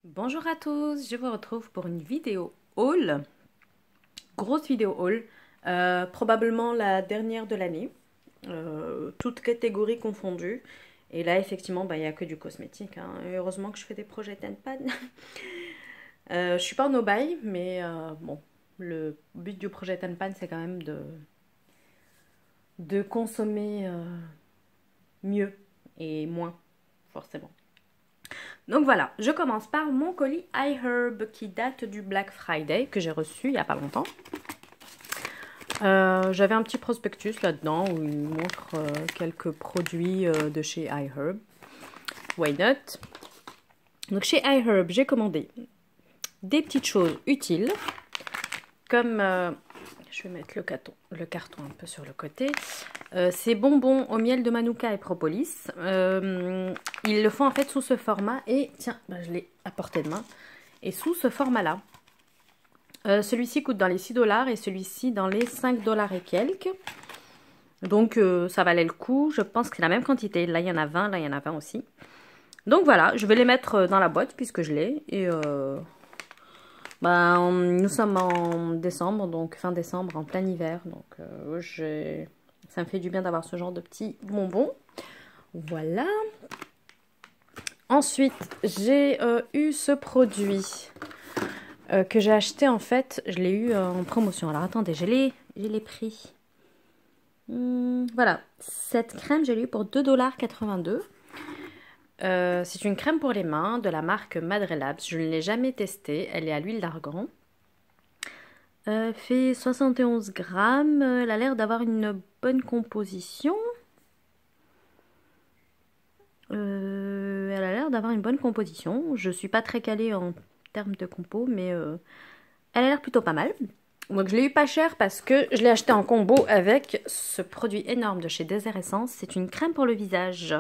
Bonjour à tous, je vous retrouve pour une vidéo haul, grosse vidéo haul, probablement la dernière de l'année, toutes catégories confondues. Et là, effectivement, il n'y a que du cosmétique, hein. Heureusement que je fais des projets Tenpan. Je suis pas en no-buy, mais bon, le but du projet Tenpan, c'est quand même de consommer mieux et moins, forcément. Donc voilà, je commence par mon colis iHerb qui date du Black Friday que j'ai reçu il n'y a pas longtemps. J'avais un petit prospectus là-dedans où il montre quelques produits de chez iHerb. Why not? Donc chez iHerb, j'ai commandé des petites choses utiles comme... je vais mettre le carton un peu sur le côté. Ces bonbons au miel de Manuka et propolis. Ils le font en fait sous ce format. Et tiens, je l'ai à portée de main. Et sous ce format-là. Celui-ci coûte dans les 6 $ et celui-ci dans les 5 $ et quelques. Donc ça valait le coup. Je pense que c'est la même quantité. Là, il y en a 20. Là, il y en a 20 aussi. Donc voilà, je vais les mettre dans la boîte puisque je l'ai. Et... nous sommes en décembre, donc fin décembre, en plein hiver. Donc ça me fait du bien d'avoir ce genre de petits bonbons. Voilà. Ensuite, j'ai eu ce produit que j'ai acheté en fait. Je l'ai eu en promotion. Alors attendez, je l'ai pris. Voilà, cette crème, je l'ai eu pour 2,82 $. C'est une crème pour les mains de la marque Madre Labs. Je ne l'ai jamais testée. Elle est à l'huile d'argan. Fait 71 grammes. Elle a l'air d'avoir une bonne composition. Elle a l'air d'avoir une bonne composition. Je ne suis pas très calée en termes de compo, mais elle a l'air plutôt pas mal. Donc je l'ai eu pas cher parce que je l'ai acheté en combo avec ce produit énorme de chez Désert Essence. C'est une crème pour le visage.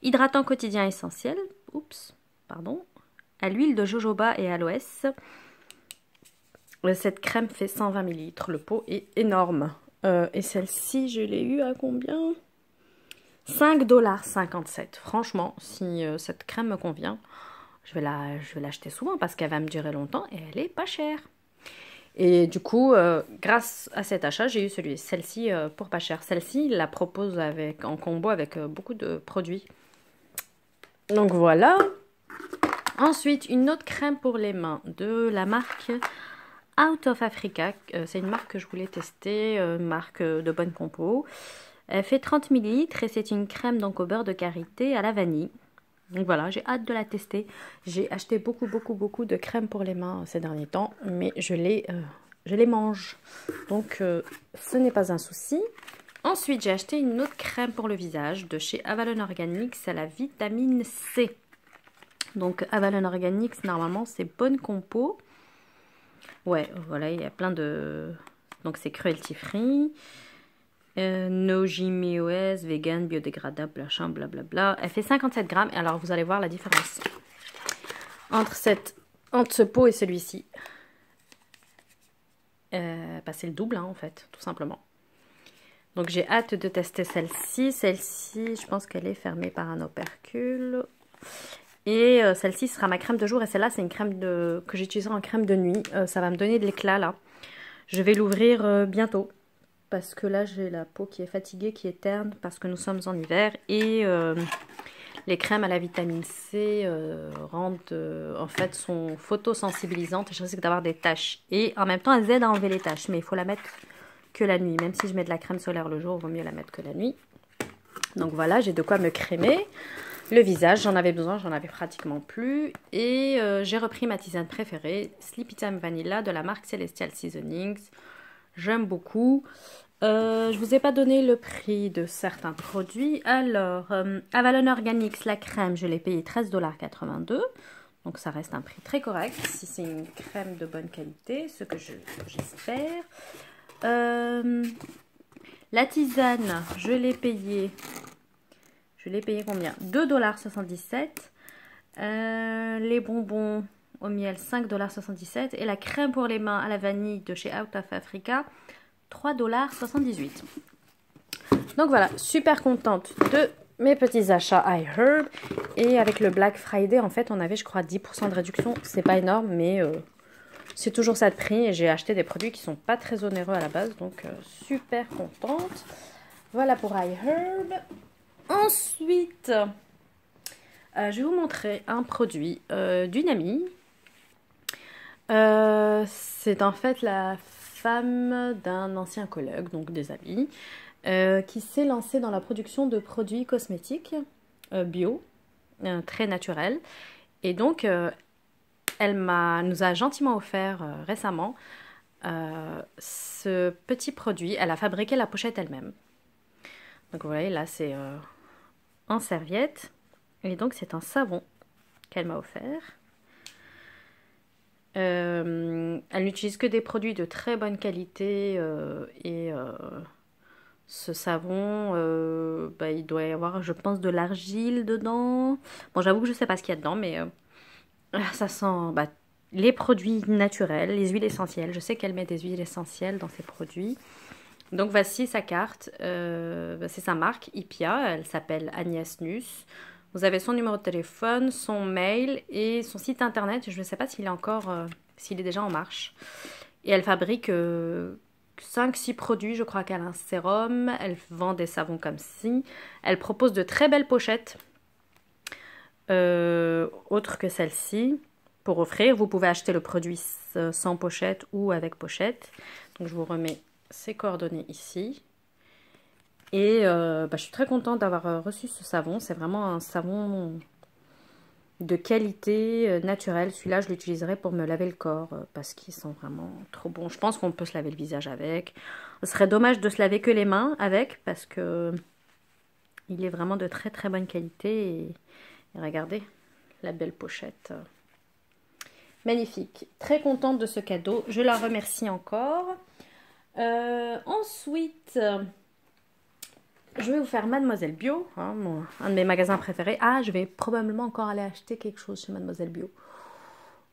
Hydratant quotidien essentiel, oups, pardon, à l'huile de jojoba et aloès. Cette crème fait 120 ml, le pot est énorme. Et celle-ci, je l'ai eu à combien? 5,57 $. Franchement, si cette crème me convient, je vais l'acheter souvent parce qu'elle va me durer longtemps et elle est pas chère. Et du coup, grâce à cet achat, j'ai eu celle-ci pour pas cher. Celle-ci, il la propose en combo avec beaucoup de produits. Donc voilà. Ensuite, une autre crème pour les mains de la marque Out of Africa. C'est une marque que je voulais tester, une marque de bonne compo. Elle fait 30 ml et c'est une crème donc au beurre de karité à la vanille. Donc voilà, j'ai hâte de la tester. J'ai acheté beaucoup de crème pour les mains ces derniers temps, mais je les mange. Donc ce n'est pas un souci. Ensuite, j'ai acheté une autre crème pour le visage de chez Avalon Organics, c'est la vitamine C. Donc Avalon Organics, normalement, c'est bonne compo. Ouais, voilà, il y a plein de... Donc c'est cruelty free. No GMOS, vegan, biodégradable, machin, blablabla. Elle fait 57 grammes. Alors vous allez voir la différence entre ce pot et celui-ci. C'est le double, hein, en fait, tout simplement. Donc j'ai hâte de tester celle-ci. Celle-ci, je pense qu'elle est fermée par un opercule. Et celle-ci sera ma crème de jour. Et celle-là, c'est une crème que j'utiliserai en crème de nuit. Ça va me donner de l'éclat, là. Je vais l'ouvrir bientôt. Parce que là, j'ai la peau qui est fatiguée, qui est terne. Parce que nous sommes en hiver. Et les crèmes à la vitamine C en fait, sont photosensibilisantes. Et je risque d'avoir des taches. Et en même temps, elles aident à enlever les taches. Mais il faut la mettre que la nuit. Même si je mets de la crème solaire le jour, il vaut mieux la mettre que la nuit. Donc voilà, j'ai de quoi me crémer le visage. J'en avais besoin, j'en avais pratiquement plus. Et j'ai repris ma tisane préférée, Sleepy Time Vanilla de la marque Celestial Seasonings. J'aime beaucoup. Je vous ai pas donné le prix de certains produits. Alors, Avalon Organics, la crème, je l'ai payé 13,82 $. Donc ça reste un prix très correct si c'est une crème de bonne qualité, ce que j'espère. La tisane, je l'ai payé combien? 2,77 $. Les bonbons au miel, 5,77 $. Et la crème pour les mains à la vanille de chez Out of Africa, 3,78 $. Donc voilà, super contente de mes petits achats iHerb. Et avec le Black Friday, en fait, on avait, je crois, 10% de réduction. C'est pas énorme, mais c'est toujours ça de prix. Et j'ai acheté des produits qui sont pas très onéreux à la base. Donc, super contente. Voilà pour iHerb. Ensuite, je vais vous montrer un produit d'une amie. C'est en fait la femme d'un ancien collègue, donc des amis, qui s'est lancée dans la production de produits cosmétiques bio, très naturels. Et donc, elle nous a gentiment offert récemment ce petit produit. Elle a fabriqué la pochette elle-même. Donc, vous voyez, là, c'est en serviette. Et donc, c'est un savon qu'elle m'a offert. Elle n'utilise que des produits de très bonne qualité ce savon, il doit y avoir, je pense, de l'argile dedans. Bon, j'avoue que je ne sais pas ce qu'il y a dedans, mais ça sent les produits naturels, les huiles essentielles. Je sais qu'elle met des huiles essentielles dans ses produits. Donc voici sa carte, c'est sa marque Ipia, elle s'appelle Agnès Nuss. Vous avez son numéro de téléphone, son mail et son site internet. Je ne sais pas s'il est encore, s'il est déjà en marche. Et elle fabrique 5-6 produits, je crois qu'elle a un sérum. Elle vend des savons comme ci. Elle propose de très belles pochettes, autres que celle-ci, pour offrir. Vous pouvez acheter le produit sans pochette ou avec pochette. Donc je vous remets ses coordonnées ici. Et je suis très contente d'avoir reçu ce savon. C'est vraiment un savon de qualité naturelle. Celui-là, je l'utiliserai pour me laver le corps parce qu'ils sont vraiment trop bons. Je pense qu'on peut se laver le visage avec. Ce serait dommage de se laver que les mains avec parce que il est vraiment de très très bonne qualité. Et regardez la belle pochette. Magnifique. Très contente de ce cadeau. Je la remercie encore. Ensuite... je vais vous faire Mademoiselle Bio, hein, un de mes magasins préférés. Ah, je vais probablement encore aller acheter quelque chose chez Mademoiselle Bio.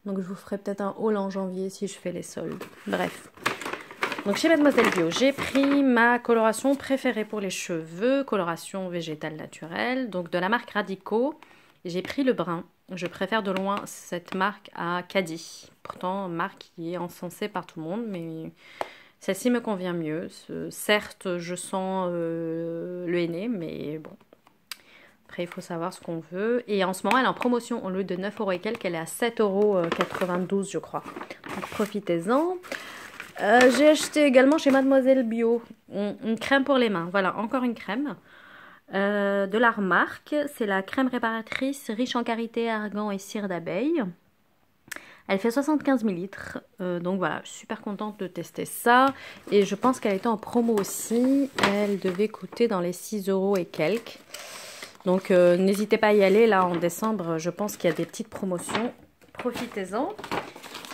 Donc je vous ferai peut-être un haul en janvier si je fais les soldes. Bref. Donc chez Mademoiselle Bio, j'ai pris ma coloration préférée pour les cheveux, coloration végétale naturelle, donc de la marque Radico. J'ai pris le brun. Je préfère de loin cette marque à Caddy. Pourtant, marque qui est encensée par tout le monde, mais... celle-ci me convient mieux. Certes, je sens le henné, mais bon. Après, il faut savoir ce qu'on veut. Et en ce moment, elle est en promotion. Au lieu de 9 € et quelques, elle est à 7,92 € je crois. Donc, profitez-en. J'ai acheté également chez Mademoiselle Bio une crème pour les mains. Voilà, encore une crème. De la remarque. C'est la crème réparatrice riche en karité, argan et cire d'abeille. Elle fait 75 ml, donc voilà, je suis super contente de tester ça. Et je pense qu'elle était en promo aussi. Elle devait coûter dans les 6 € et quelques. Donc n'hésitez pas à y aller, là en décembre, je pense qu'il y a des petites promotions. Profitez-en.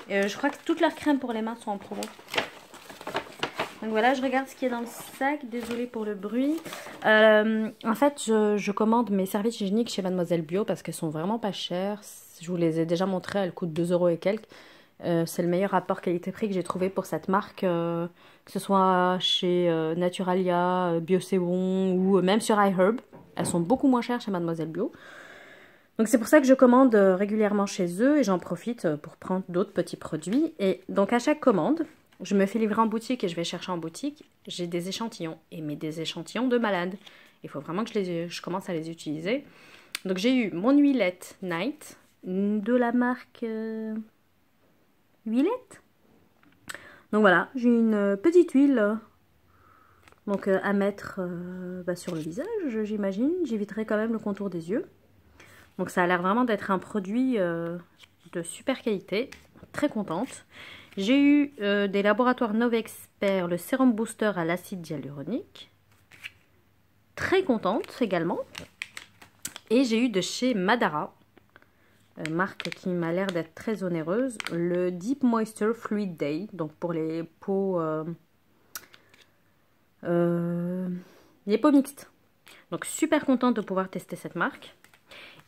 Je crois que toutes leurs crèmes pour les mains sont en promo. Donc voilà, je regarde ce qui est dans le sac. Désolée pour le bruit. En fait, je commande mes serviettes hygiéniques chez Mademoiselle Bio parce qu'elles sont vraiment pas chères. Je vous les ai déjà montrées, elles coûtent 2 € et quelques. C'est le meilleur rapport qualité-prix que j'ai trouvé pour cette marque. Que ce soit chez Naturalia, Biosebon ou même sur iHerb. Elles sont beaucoup moins chères chez Mademoiselle Bio. Donc c'est pour ça que je commande régulièrement chez eux et j'en profite pour prendre d'autres petits produits. Et donc à chaque commande... je me fais livrer en boutique et je vais chercher en boutique. J'ai des échantillons, mais des échantillons de malade. Il faut vraiment que je commence à les utiliser. Donc j'ai eu mon huilette Night de la marque Huilette. Donc voilà, j'ai une petite huile donc, à mettre sur le visage, j'imagine. J'éviterai quand même le contour des yeux. Donc ça a l'air vraiment d'être un produit de super qualité. Très contente. J'ai eu des laboratoires Novexpert, le sérum booster à l'acide hyaluronique. Très contente également. Et j'ai eu de chez Madara, marque qui m'a l'air d'être très onéreuse, le Deep Moisture Fluid Day. Donc pour les peaux mixtes. Donc super contente de pouvoir tester cette marque.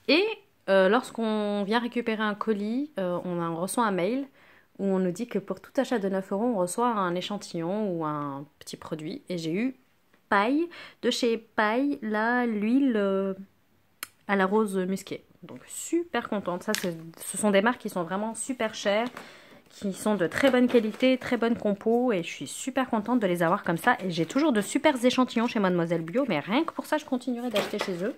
Et lorsqu'on vient récupérer un colis, on reçoit un mail où on nous dit que pour tout achat de 9 €, on reçoit un échantillon ou un petit produit. Et j'ai eu Paille. De chez Paille, là, l'huile à la rose musquée. Donc super contente. Ça, ce sont des marques qui sont vraiment super chères, qui sont de très bonne qualité, très bonne compo. Et je suis super contente de les avoir comme ça. Et j'ai toujours de super échantillons chez Mademoiselle Bio. Mais rien que pour ça, je continuerai d'acheter chez eux.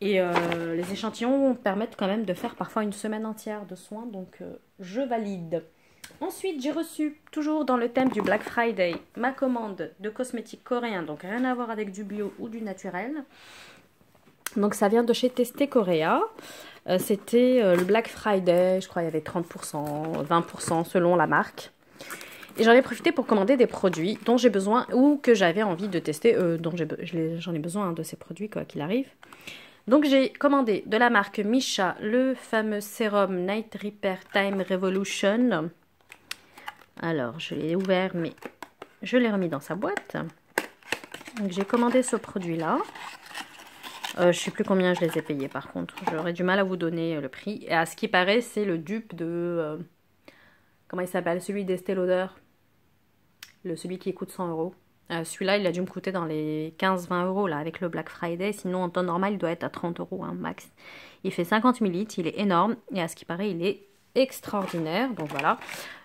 Et les échantillons permettent quand même de faire parfois une semaine entière de soins. Donc je valide. Ensuite, j'ai reçu, toujours dans le thème du Black Friday, ma commande de cosmétiques coréens. Donc rien à voir avec du bio ou du naturel. Donc ça vient de chez Testé Korea. C'était le Black Friday, je crois il y avait 30%, 20% selon la marque. Et j'en ai profité pour commander des produits dont j'ai besoin ou que j'avais envie de tester, j'en ai besoin de ces produits quoi qu'il arrive. Donc j'ai commandé de la marque Missha le fameux sérum Night Repair Time Revolution. Alors je l'ai ouvert mais je l'ai remis dans sa boîte. Donc j'ai commandé ce produit là. Je ne sais plus combien je les ai payés par contre. J'aurais du mal à vous donner le prix. Et à ce qui paraît, c'est le dupe de... comment il s'appelle? Celui d'Estée Lauder. Celui qui coûte 100 euros. Celui-là, il a dû me coûter dans les 15-20 euros là, avec le Black Friday. Sinon, en temps normal, il doit être à 30 euros hein, max. Il fait 50 ml, il est énorme. Et à ce qui paraît, il est extraordinaire. Donc voilà.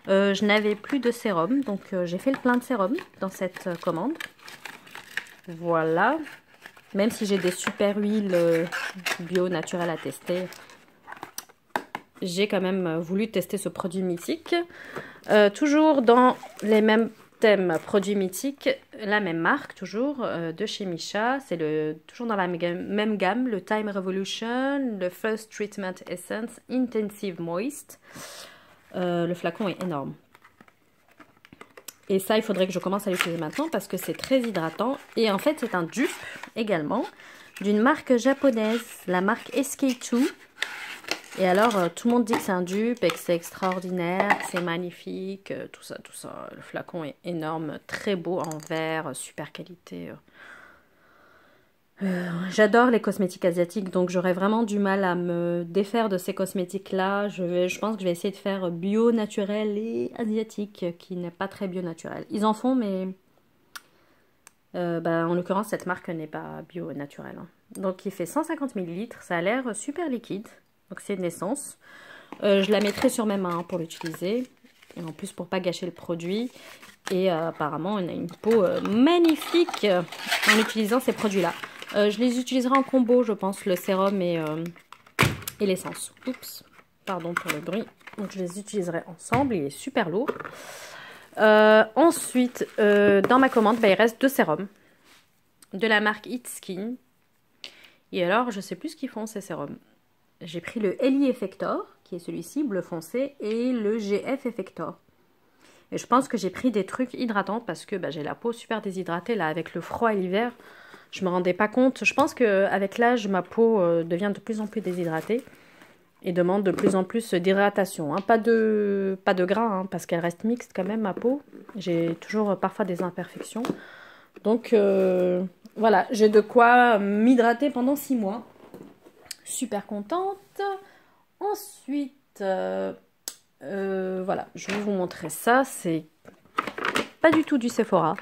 Je n'avais plus de sérum. Donc j'ai fait le plein de sérum dans cette commande. Voilà. Même si j'ai des super huiles bio naturelles à tester, j'ai quand même voulu tester ce produit mythique. Toujours dans les mêmes thèmes produits mythiques, la même marque toujours, de chez Missha. C'est toujours dans la même gamme, le Time Revolution, le First Treatment Essence Intensive Moist. Le flacon est énorme. Et ça, il faudrait que je commence à l'utiliser maintenant parce que c'est très hydratant. Et en fait, c'est un dupe également d'une marque japonaise, la marque SK2. Et alors, tout le monde dit que c'est un dupe et que c'est extraordinaire, que c'est magnifique, tout ça, tout ça. Le flacon est énorme, très beau en verre, super qualité. J'adore les cosmétiques asiatiques, donc j'aurais vraiment du mal à me défaire de ces cosmétiques-là. Je pense que je vais essayer de faire bio, naturel et asiatique, qui n'est pas très bio naturel. Ils en font, mais en l'occurrence, cette marque n'est pas bio naturel. Hein. Donc il fait 150 ml, ça a l'air super liquide, donc c'est une essence. Je la mettrai sur mes mains pour l'utiliser, et en plus pour pas gâcher le produit. Et apparemment, on a une peau magnifique en utilisant ces produits-là. Je les utiliserai en combo, je pense, le sérum et l'essence. Oups, pardon pour le bruit. Donc je les utiliserai ensemble, il est super lourd. Ensuite, dans ma commande, il reste 2 sérums de la marque It Skin. Et alors, je sais plus ce qu'ils font ces sérums. J'ai pris le Ellie Effector, qui est celui-ci, bleu foncé, et le GF Effector. Et je pense que j'ai pris des trucs hydratants parce que j'ai la peau super déshydratée là avec le froid et l'hiver. Je me rendais pas compte. Je pense qu'avec l'âge, ma peau devient de plus en plus déshydratée et demande de plus en plus d'hydratation. Hein. Pas de gras, hein, parce qu'elle reste mixte quand même, ma peau. J'ai toujours parfois des imperfections. Donc voilà, j'ai de quoi m'hydrater pendant 6 mois. Super contente. Ensuite, voilà, je vais vous montrer ça. C'est pas du tout du Sephora,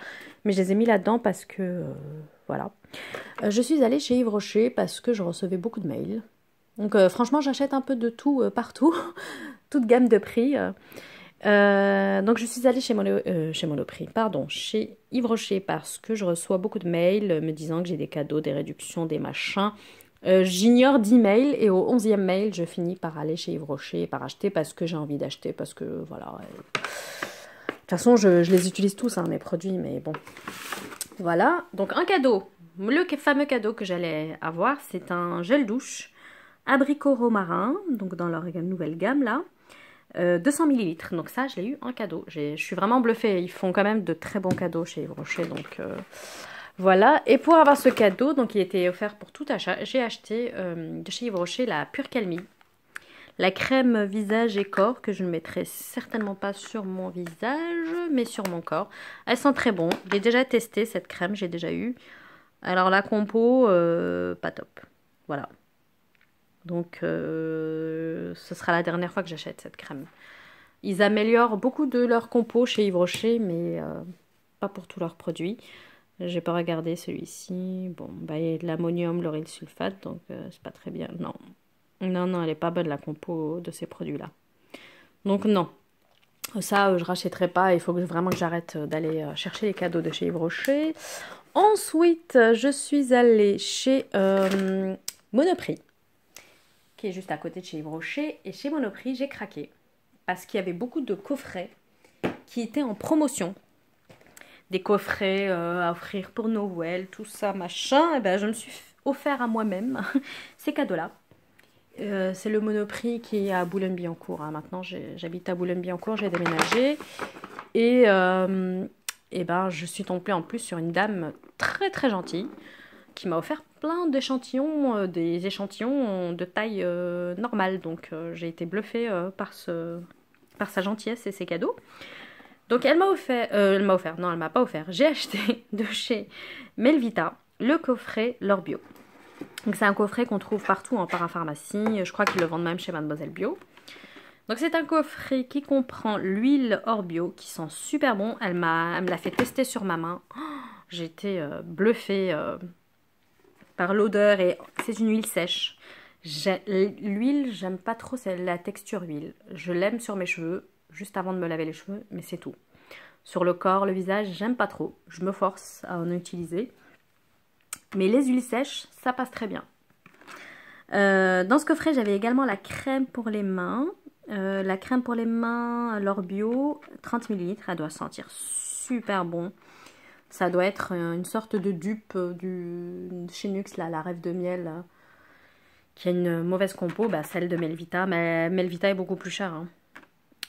mais je les ai mis là-dedans parce que... voilà. Je suis allée chez Yves Rocher parce que je recevais beaucoup de mails. Donc franchement, j'achète un peu de tout partout. Toute gamme de prix. Donc je suis allée chez Monoprix, pardon, chez Yves Rocher parce que je reçois beaucoup de mails me disant que j'ai des cadeaux, des réductions, des machins. J'ignore 10 mails et au 11e mail, je finis par aller chez Yves Rocher et par acheter parce que j'ai envie d'acheter, parce que voilà. De toute façon, je les utilise tous, hein, mes produits, mais bon. Voilà, donc un cadeau. Le fameux cadeau que j'allais avoir, c'est un gel douche abricot romarin, donc dans leur nouvelle gamme là, 200 ml. Donc ça, je l'ai eu en cadeau. Je suis vraiment bluffée. Ils font quand même de très bons cadeaux chez Yves Rocher, donc voilà. Et pour avoir ce cadeau, donc il était offert pour tout achat, j'ai acheté de chez Yves Rocher la Pure Calmie. La crème visage et corps que je ne mettrai certainement pas sur mon visage, mais sur mon corps. Elle sent très bon. J'ai déjà testé cette crème, j'ai déjà eu. Alors la compo, pas top. Voilà. Donc ce sera la dernière fois que j'achète cette crème. Ils améliorent beaucoup de leur compo chez Yves Rocher, mais pas pour tous leurs produits. J'ai pas regardé celui-ci. Bon, bah, il y a de l'ammonium, lauryl sulfate, donc c'est pas très bien. Non. Non, non, elle est pas bonne la compo de ces produits-là. Donc non. Ça, je rachèterai pas. Il faut vraiment que j'arrête d'aller chercher les cadeaux de chez Yves Rocher. Ensuite, je suis allée chez Monoprix, qui est juste à côté de chez Yves Rocher. Et chez Monoprix, j'ai craqué. Parce qu'il y avait beaucoup de coffrets qui étaient en promotion. Des coffrets à offrir pour Noël, tout ça, machin. Et ben, je me suis offert à moi-même ces cadeaux-là. C'est le Monoprix qui est à Boulogne-Billancourt. Hein. Maintenant, j'habite à Boulogne-Billancourt, j'ai déménagé. Et ben, je suis tombée en plus sur une dame très très gentille qui m'a offert plein d'échantillons, des échantillons de taille normale. Donc, j'ai été bluffée par sa gentillesse et ses cadeaux. Donc, elle m'a offert, non, elle m'a pas offert. J'ai acheté de chez Melvita le coffret L'Or Bio. Donc c'est un coffret qu'on trouve partout en parapharmacie. Je crois qu'ils le vendent même chez Mademoiselle Bio. Donc c'est un coffret qui comprend l'huile Or Bio qui sent super bon. Elle me l'a fait tester sur ma main. Oh, j'ai été bluffée par l'odeur et c'est une huile sèche. L'huile, j'aime pas trop, c'est la texture huile. Je l'aime sur mes cheveux, juste avant de me laver les cheveux, mais c'est tout. Sur le corps, le visage, j'aime pas trop. Je me force à en utiliser. Mais les huiles sèches, ça passe très bien. Dans ce coffret, j'avais également la crème pour les mains. La crème pour les mains, L'Or Bio, 30 ml. Elle doit sentir super bon. Ça doit être une sorte de dupe chez Nuxe, là, la Rêve de Miel, qui a une mauvaise compo, bah, celle de Melvita. Mais Melvita est beaucoup plus chère. Hein.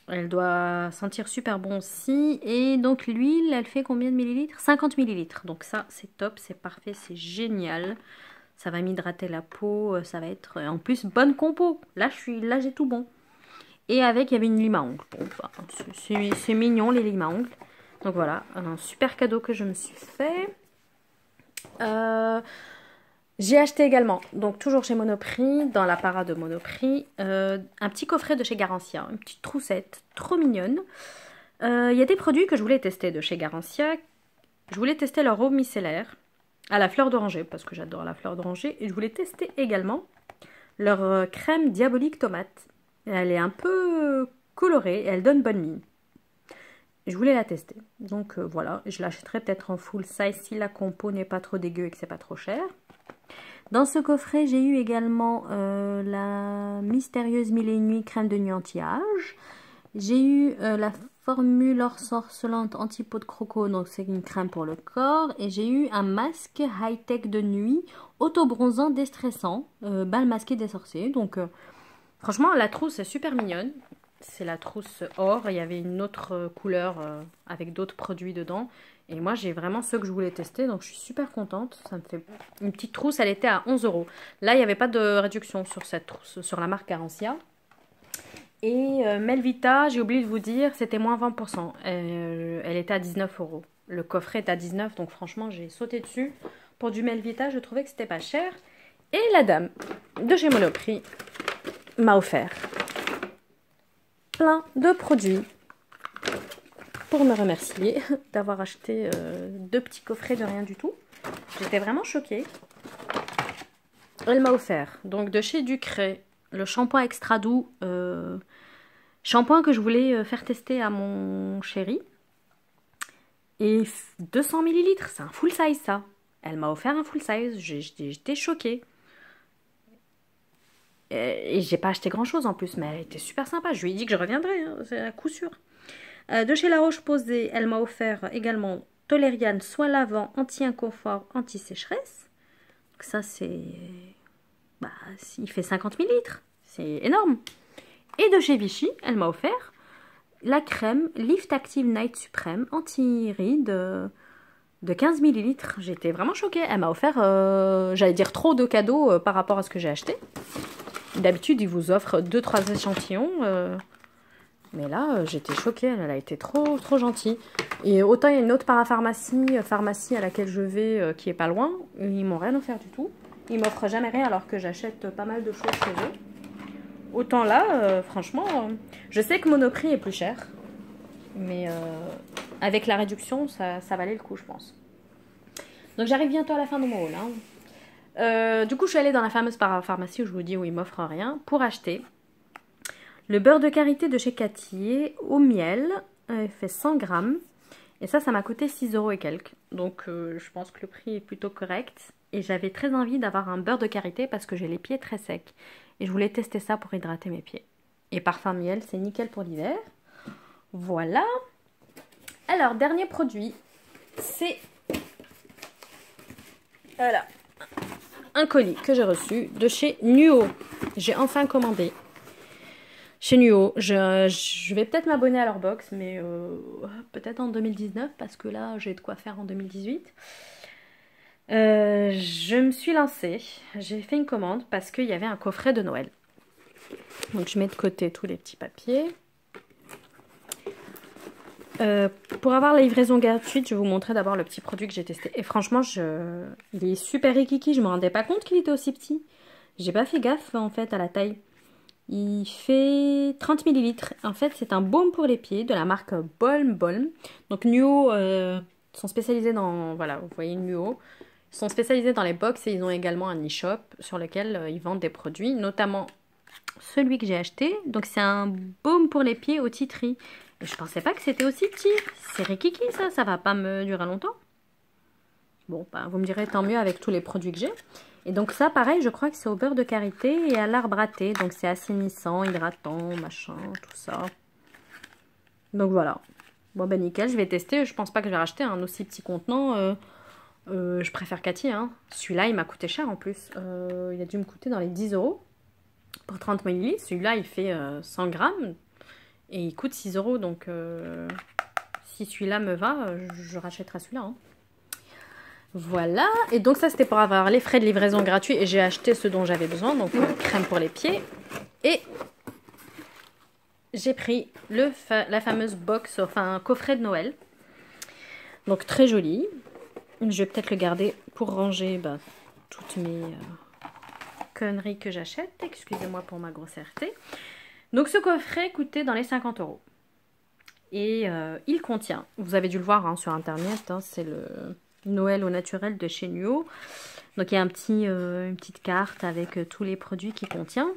Elle doit sentir super bon aussi. Et donc l'huile, elle fait combien de millilitres? 50 millilitres. Donc ça, c'est top, c'est parfait, c'est génial. Ça va m'hydrater la peau, ça va être en plus bonne compo. Là, j'ai tout bon. Et avec, il y avait une lime à ongles. Bon, bah, c'est mignon les limes à ongles. Donc voilà, un super cadeau que je me suis fait. J'ai acheté également, donc toujours chez Monoprix, dans la parade de Monoprix, un petit coffret de chez Garancia, une petite troussette trop mignonne. Il y a des produits que je voulais tester de chez Garancia. Je voulais tester leur eau micellaire à la fleur d'oranger, parce que j'adore la fleur d'oranger. Et je voulais tester également leur crème diabolique tomate. Elle est un peu colorée et elle donne bonne mine. Je voulais la tester. Donc voilà, je l'achèterai peut-être en full size si la compo n'est pas trop dégueu et que c'est pas trop cher. Dans ce coffret, j'ai eu également la mystérieuse mille et une nuits crème de nuit anti-âge. J'ai eu la formule ensorcelante anti-peau de croco, donc c'est une crème pour le corps. Et j'ai eu un masque high-tech de nuit, auto-bronzant déstressant, bal masqué des sorciers. Donc franchement, la trousse est super mignonne. C'est la trousse or, il y avait une autre couleur avec d'autres produits dedans. Et moi, j'ai vraiment ceux que je voulais tester, donc je suis super contente. Ça me fait une petite trousse, elle était à 11 €. Là, il n'y avait pas de réduction sur cette trousse, sur la marque Garancia. Et Melvita, j'ai oublié de vous dire, c'était moins 20%. Elle était à 19 €. Le coffret est à 19, donc franchement, j'ai sauté dessus. Pour du Melvita, je trouvais que c'était pas cher. Et la dame de chez Monoprix m'a offert plein de produits pour me remercier d'avoir acheté 2 petits coffrets de rien du tout. J'étais vraiment choquée. Elle m'a offert donc de chez Ducray le shampoing extra doux, shampoing que je voulais faire tester à mon chéri. Et 200 ml, c'est un full size ça. Elle m'a offert un full size, j'étais choquée. Et j'ai pas acheté grand chose en plus, mais elle était super sympa. Je lui ai dit que je reviendrais, hein, c'est à coup sûr. De chez La Roche-Posay, elle m'a offert également Tolériane soin lavant, anti-inconfort, anti-sécheresse. Donc ça c'est... Bah, il fait 50 ml, c'est énorme. Et de chez Vichy, elle m'a offert la crème Lift Active Night Suprême, anti-rides de 15 ml. J'étais vraiment choquée. Elle m'a offert, j'allais dire trop de cadeaux par rapport à ce que j'ai acheté. D'habitude, ils vous offrent 2-3 échantillons. Mais là, j'étais choquée. Elle a été trop gentille. Et autant il y a une autre pharmacie à laquelle je vais qui est pas loin. Ils m'ont rien offert du tout. Ils m'offrent jamais rien alors que j'achète pas mal de choses chez eux. Autant là, franchement, je sais que Monoprix est plus cher. Mais avec la réduction, ça valait le coup, je pense. Donc j'arrive bientôt à la fin de mon haul. Du coup, je suis allée dans la fameuse pharmacie où je vous dis où ils m'offrent rien pour acheter le beurre de karité de chez Cathy au miel. Il fait 100 grammes. Et ça m'a coûté 6 euros et quelques. Donc je pense que le prix est plutôt correct. Et j'avais très envie d'avoir un beurre de karité parce que j'ai les pieds très secs. Et je voulais tester ça pour hydrater mes pieds. Et parfum miel, c'est nickel pour l'hiver. Voilà. Alors, dernier produit, c'est voilà, un colis que j'ai reçu de chez Nuo. J'ai enfin commandé chez Nuo. Je vais peut-être m'abonner à leur box, mais peut-être en 2019, parce que là, j'ai de quoi faire en 2018. Je me suis lancée. J'ai fait une commande parce qu'il y avait un coffret de Noël. Donc, je mets de côté tous les petits papiers. Pour avoir la livraison gratuite, je vais vous montrer d'abord le petit produit que j'ai testé. Et franchement, il est super rikiki. Je me rendais pas compte qu'il était aussi petit. J'ai pas fait gaffe en fait à la taille. Il fait 30 millilitres. En fait, c'est un baume pour les pieds de la marque Balm Balm. Donc Nuo sont spécialisés dans... Voilà, vous voyez Nuo. Ils sont spécialisés dans les box et ils ont également un e-shop sur lequel ils vendent des produits, notamment celui que j'ai acheté. Donc c'est un baume pour les pieds au tea tree. Et je pensais pas que c'était aussi petit. C'est rikiki ça va pas me durer longtemps. Bon, bah, vous me direz tant mieux avec tous les produits que j'ai. Et donc ça, pareil, je crois que c'est au beurre de karité et à l'arbre à thé. Donc c'est assainissant, hydratant, machin, tout ça. Donc voilà. Bon ben nickel, je vais tester. Je pense pas que je vais racheter un aussi petit contenant. Je préfère Cathy. Hein. Celui-là, il m'a coûté cher en plus. Il a dû me coûter dans les 10 euros pour 30 ml. Celui-là, il fait 100 grammes. Et il coûte 6 euros, donc si celui-là me va, je rachèterai celui-là. Hein. Voilà, et donc ça c'était pour avoir les frais de livraison gratuits et j'ai acheté ce dont j'avais besoin, donc crème pour les pieds. Et j'ai pris la fameuse box, enfin un coffret de Noël. Donc très joli. Je vais peut-être le garder pour ranger toutes mes conneries que j'achète. Excusez-moi pour ma grossièreté. Donc ce coffret coûtait dans les 50 euros. Et il contient, vous avez dû le voir hein, sur internet, hein, c'est le Noël au naturel de chez Nuo. Donc il y a une petite carte avec tous les produits qu'il contient.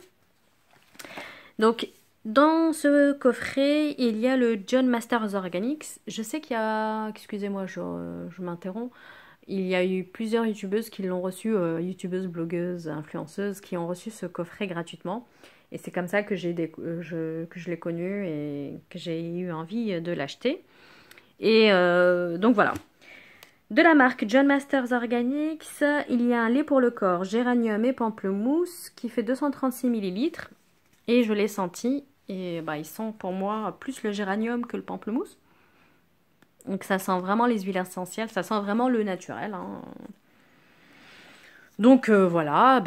Donc dans ce coffret, il y a le John Masters Organics. Je sais qu'il y a, excusez-moi, je m'interromps. Il y a eu plusieurs youtubeuses qui l'ont reçu, youtubeuses, blogueuses, influenceuses, qui ont reçu ce coffret gratuitement. Et c'est comme ça que je l'ai connu et que j'ai eu envie de l'acheter. Et donc voilà. De la marque John Masters Organics, il y a un lait pour le corps, géranium et pamplemousse qui fait 236 ml. Et je l'ai senti. Et il sent pour moi plus le géranium que le pamplemousse. Donc ça sent vraiment les huiles essentielles, ça sent vraiment le naturel. Hein. Donc voilà,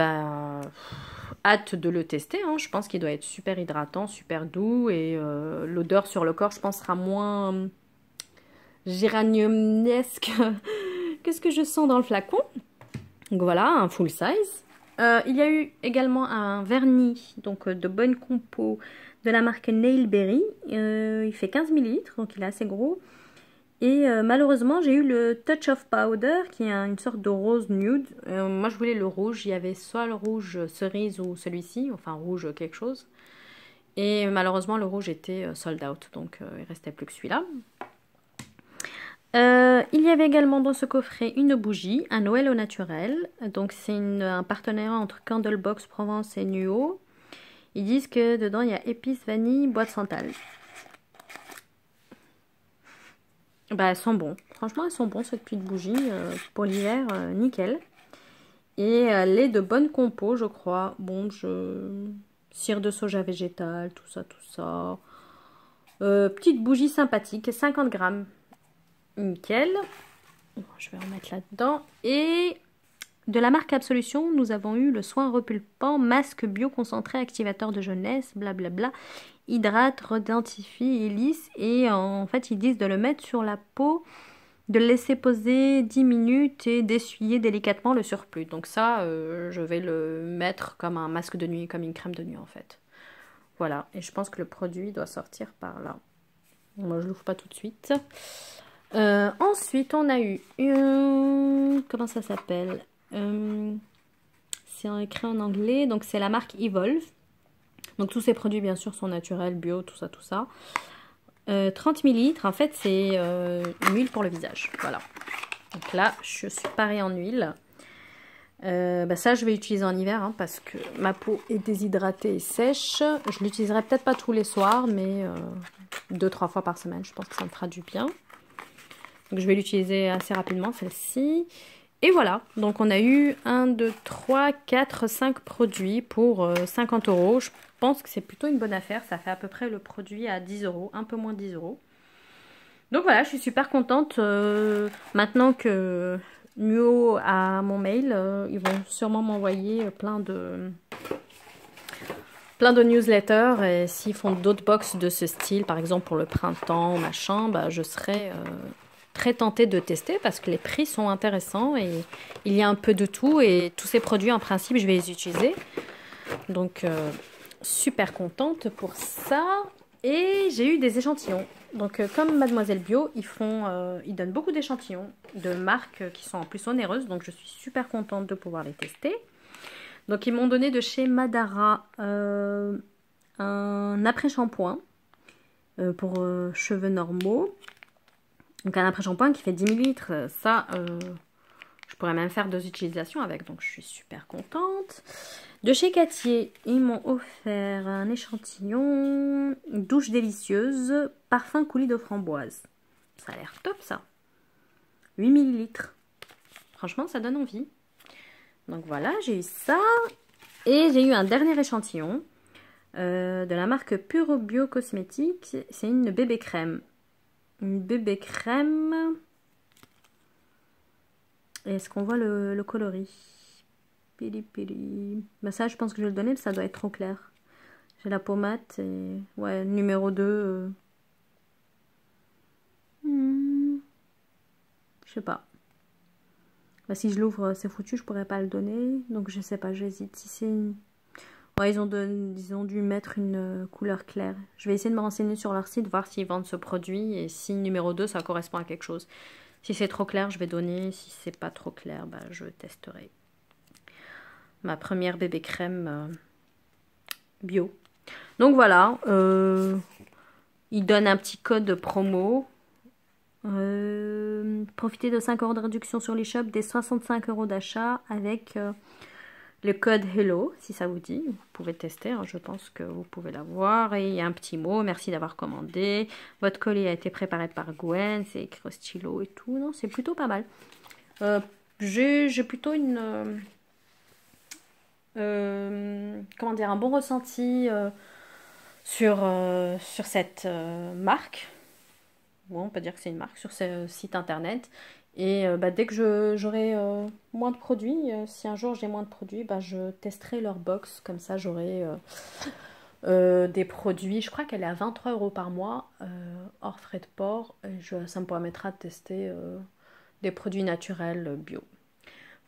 hâte de le tester. Hein. Je pense qu'il doit être super hydratant, super doux. Et l'odeur sur le corps, je pense, sera moins géraniumesque que ce que je sens dans le flacon. Donc voilà, un full size. Il y a eu également un vernis donc de bonne compo de la marque Nailberry. Il fait 15 ml, donc il est assez gros. Et malheureusement, j'ai eu le Touch of Powder, qui est une sorte de rose nude. Moi, je voulais le rouge. Il y avait soit le rouge cerise ou celui-ci, enfin rouge quelque chose. Et malheureusement, le rouge était sold out, donc il restait plus que celui-là. Il y avait également dans ce coffret une bougie, un Noël au naturel. Donc c'est un partenariat entre Candlebox Provence et Nuo. Ils disent que dedans, il y a épices, vanille, bois de santal. Elles sont bons. Franchement, elles sont bons, cette petite bougie. Pour l'hiver, nickel. Et lait de bonne compo, je crois. Bon, cire de soja végétal, tout ça, tout ça. Petite bougie sympathique, 50 grammes. Nickel. Je vais en mettre là-dedans. Et de la marque Absolution, nous avons eu le soin repulpant, masque bioconcentré, activateur de jeunesse, blablabla. Hydrate, redentifie et lisse. Et en fait, ils disent de le mettre sur la peau, de le laisser poser 10 minutes et d'essuyer délicatement le surplus. Donc ça, je vais le mettre comme un masque de nuit, comme une crème de nuit en fait. Voilà, et je pense que le produit doit sortir par là. Moi, je l'ouvre pas tout de suite. Ensuite, on a eu... comment ça s'appelle? C'est écrit en anglais. Donc, c'est la marque Evolve. Donc, tous ces produits, bien sûr, sont naturels, bio, tout ça, tout ça. 30 millilitres. En fait, c'est une huile pour le visage. Voilà. Donc là, je suis parée en huile. Ça, je vais l'utiliser en hiver hein, parce que ma peau est déshydratée et sèche. Je l'utiliserai peut-être pas tous les soirs, mais 2-3 fois par semaine. Je pense que ça me fera du bien. Donc, je vais l'utiliser assez rapidement, celle-ci. Et voilà. Donc, on a eu 1, 2, 3, 4, 5 produits pour 50 €. Je pense que c'est plutôt une bonne affaire. Ça fait à peu près le produit à 10 €, un peu moins de 10 €. Donc voilà, je suis super contente. Maintenant que Nuo a mon mail, ils vont sûrement m'envoyer plein de newsletters. Et s'ils font d'autres box de ce style, par exemple pour le printemps, machin, bah, je serai très tentée de tester parce que les prix sont intéressants et il y a un peu de tout. Et tous ces produits, en principe, je vais les utiliser. Donc, super contente pour ça. Et j'ai eu des échantillons. Donc, comme Mademoiselle Bio, ils donnent beaucoup d'échantillons de marques qui sont en plus onéreuses. Donc, je suis super contente de pouvoir les tester. Donc, ils m'ont donné de chez Madara un après-shampoing pour cheveux normaux. Donc, un après-shampoing qui fait 10 millilitres. Ça, je pourrais même faire 2 utilisations avec. Donc, je suis super contente. De chez Cattier, ils m'ont offert un échantillon douche délicieuse, parfum coulis de framboise. Ça a l'air top ça. 8 millilitres. Franchement, ça donne envie. Donc voilà, j'ai eu ça. Et j'ai eu un dernier échantillon de la marque Puro Bio Cosmétiques. C'est une bébé crème. Une bébé crème. Est-ce qu'on voit le coloris? Pili pili. Bah ça, je pense que je vais le donner, mais ça doit être trop clair. J'ai la peau mate et... Ouais, numéro 2. Je sais pas. Bah, si je l'ouvre, c'est foutu, je pourrais pas le donner. Donc je sais pas, j'hésite. Si c'est une... Ouais, ils ont dû mettre une couleur claire. Je vais essayer de me renseigner sur leur site, voir s'ils vendent ce produit. Et si numéro 2, ça correspond à quelque chose. Si c'est trop clair, je vais donner. Si c'est pas trop clair, bah, je testerai. Ma première bébé crème bio. Donc voilà, il donne un petit code promo. Profitez de 5 € de réduction sur l'e-shop, des 65 € d'achat avec le code HELLO, si ça vous dit. Vous pouvez tester, hein, je pense que vous pouvez l'avoir. Et il y a un petit mot, merci d'avoir commandé. Votre colis a été préparé par Gwen, c'est écrit au stylo et tout. Non, c'est plutôt pas mal. J'ai plutôt une... comment dire, un bon ressenti sur cette marque. Bon, on peut dire que c'est une marque sur ce site internet. Et dès que j'aurai moins de produits, si un jour j'ai moins de produits, je testerai leur box. Comme ça, j'aurai des produits. Je crois qu'elle est à 23 € par mois, hors frais de port. Ça me permettra de tester des produits naturels bio.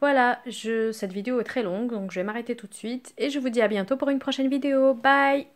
Voilà, cette vidéo est très longue, donc je vais m'arrêter tout de suite. Et je vous dis à bientôt pour une prochaine vidéo. Bye!